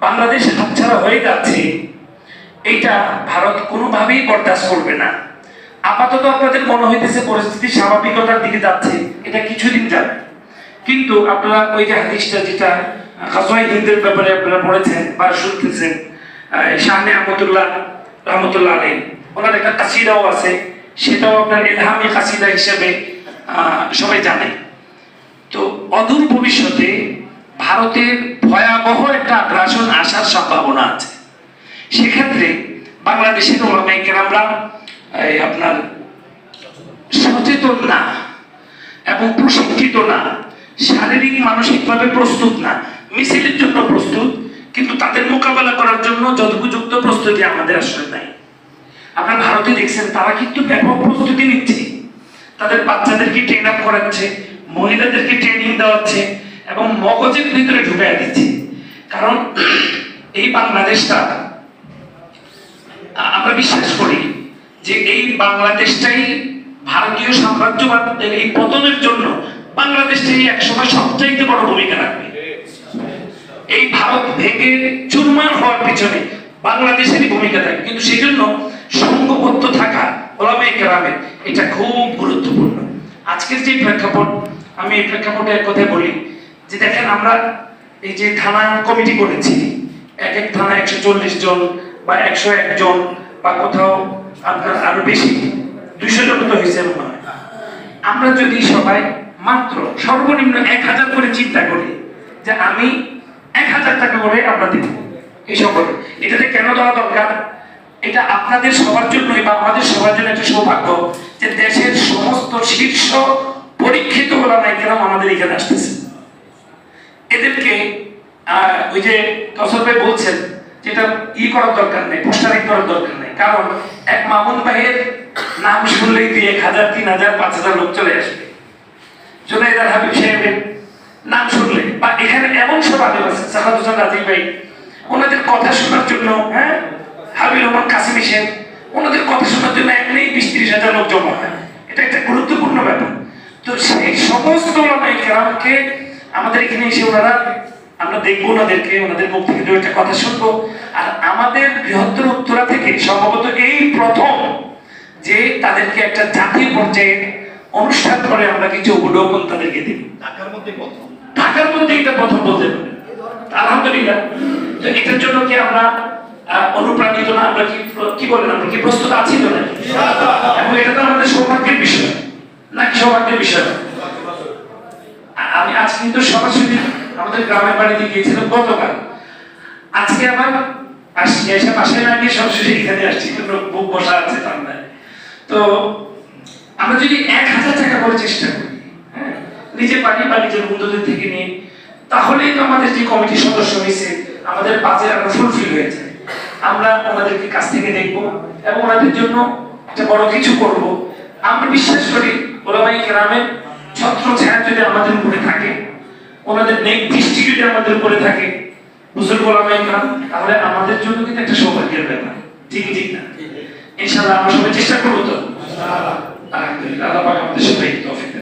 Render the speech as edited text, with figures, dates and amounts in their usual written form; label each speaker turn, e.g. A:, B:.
A: বাংলাদেশ হাতছাড়া হয়ে যাচ্ছে, এইটা ভারত কোনোভাবেই বরদাস্ত করবে না। আপাতত আপনাদের মনে হইতেছে পরিস্থিতি স্বাভাবিকতার দিকে যাচ্ছে, এটা কিছুদিন যাবে, কিন্তু আপনারা ওই যে হাদিসটা যেটা গাজওয়ায়ে হিন্দের ব্যাপারে আপনারা পড়েছেন বা শুনতেছেন, শাহ নেয়ামতুল্লাহ রহমতুল্লাহ আলাইহি ওনার একটা কাসিদাও আছে, সেটাও আপনার ইলহামি কাসিদা হিসেবে সবাই জানে। তো অদূর ভবিষ্যতে ভারতের ভয়াবহ একটা আগ্রাসন আসার সম্ভাবনা আছে। সেক্ষেত্রে বাংলাদেশের ওলামায়ে কেরামরা আপনার সচেতন না এবং প্রশিক্ষিত না, শারীরিক মানসিকভাবে প্রস্তুত না, মিছিলের জন্য প্রস্তুত, কিন্তু তাদের মোকাবেলা করার জন্য যথোপযুক্ত প্রস্তুতি আমাদের আসলে নাই। আপনারা ভারতে দেখছেন তারা কিন্তু ব্যাপক প্রস্তুতি নিচ্ছে, তাদের বাচ্চাদেরকে ট্রেন আপ করাচ্ছে, মহিলাদেরকে ট্রেনিং দেওয়াচ্ছে এবং মগজের ভিতরে ঢুকাই দিচ্ছে। কারণ এই বাংলাদেশটা আমরা বিশ্বাস করি যে এই বাংলাদেশটাই ভারতীয় সাম্রাজ্যবাদ এই পতনের জন্য বাংলাদেশটাই একসময় সবচাইতে বড় ভূমিকা রাখবে। এই ভারত ভেঙে চুরমার হওয়ার পিছনে বাংলাদেশেরই ভূমিকা থাকে, কিন্তু সেই জন্য সংঘবদ্ধ থাকা ওলামায়ে কেরামের এটা খুব গুরুত্বপূর্ণ। আজকের যে প্রেক্ষাপট, আমি এই প্রেক্ষাপটে এক কথা বলি যে দেখেন আমরা এই যে থানা কমিটি করেছি, এক এক থানা 140 জন বা 101 জন বা কোথাও আপনার আরো বেশি 200 জন তো হয়েছে মনে হয়। আমরা যদি সবাই মাত্র সর্বনিম্ন 1000 করে চিন্তা করি যে আমি 1000 টাকা করে আমরা দেব এই সকলে, এটাতে কেন দেওয়া দরকার? এটা আপনাদের সবার জন্যই বা আমাদের সবার জন্য একটা সৌভাগ্য যে দেশের সমস্ত শীর্ষ পরীক্ষিত ওলামায়ে কেরাম আমাদের এখানে আসতেছে। এদেরকে ওই যে কাউসার ভাই বলছেন যেটা করার দরকার নেই, পোস্টারিং করার দরকার নেই, কারণ এক মামুন ভাইয়ের নাম শুনলেই 1000, 3000, 5000 লোক চলে আসবে। জুনাইদ আল হাবিব সাহেবের নাম শুনলে, বা এখানে এমন সব আলেম আছে সাহাদ হোসেন রাজি ভাই, ওনাদের কথা শোনার জন্য, হ্যাঁ, হাবিব রহমান কাসিমি সাহেব, ওনাদের কথা শোনার জন্য এমনি 20-30 হাজার লোক জমা হয়। এটা একটা গুরুত্বপূর্ণ ব্যাপার। তো সেই সমস্ত ওলামায়ে কেরামকে আমাদের এখানে এসে ওনারা, আমরা দেখবো ওনাদেরকে, ওনাদের মুখ থেকে দু একটা কথা শুনবো। আর আমাদের বৃহত্তর উত্তরা থেকে সম্ভবত এই প্রথম যে তাদেরকে একটা জাতীয় পর্যায়ে অনুষ্ঠান করে আমরা কিছু অবলোকন তাদেরকে দিব। ঢাকার মধ্যে এটা প্রথম বলতে পারি, আলহামদুলিল্লাহ। তো এটার জন্য কি আমরা অনুপ্রাণিত না? আমরা কি বলেন, আমরা কি প্রস্তুত আছি তো নাকি? এবং এটা তো আমাদের সৌভাগ্যের বিষয় নাকি? সৌভাগ্যের বিষয়। আমি আজ কিন্তু সরাসরি আমাদের গ্রামের বাড়িতে গিয়েছিলাম গতকাল, আজকে আবার আসছি, এসে পাশে না গিয়ে সরাসরি এখানে আসছি, কিন্তু বুক বসা আছে ঠান্ডায়। তো আমরা যদি 1000 টাকা করে চেষ্টা করি, হ্যাঁ, নিজের বাড়ি বা নিজের বন্ধুদের থেকে নিয়ে, তাহলেই তো আমাদের যে কমিটির সদস্য হয়েছে আমাদের বাজেট আমরা ফুলফিল হয়ে যায়। আমরা ওনাদেরকে কাছ থেকে দেখবো এবং ওনাদের জন্য একটা বড় কিছু করব। আমরা বিশ্বাস করি ওলামায়ে কেরামের ছত্র ছায়া যদি আমাদের উপরে থাকে, ওনাদের নেক দৃষ্টি যদি আমাদের উপরে থাকে, বুজুর্গ ওলামায়ে কেরাম, তাহলে আমাদের জন্য কিন্তু একটা সৌভাগ্যের ব্যাপার। ঠিক না? ইনশাআল্লাহ আমরা সবাই চেষ্টা করবো তো। আলহামদুলিল্লাহ, আল্লাহ পাক আমাদের সবাইকে তৌফিক দেন।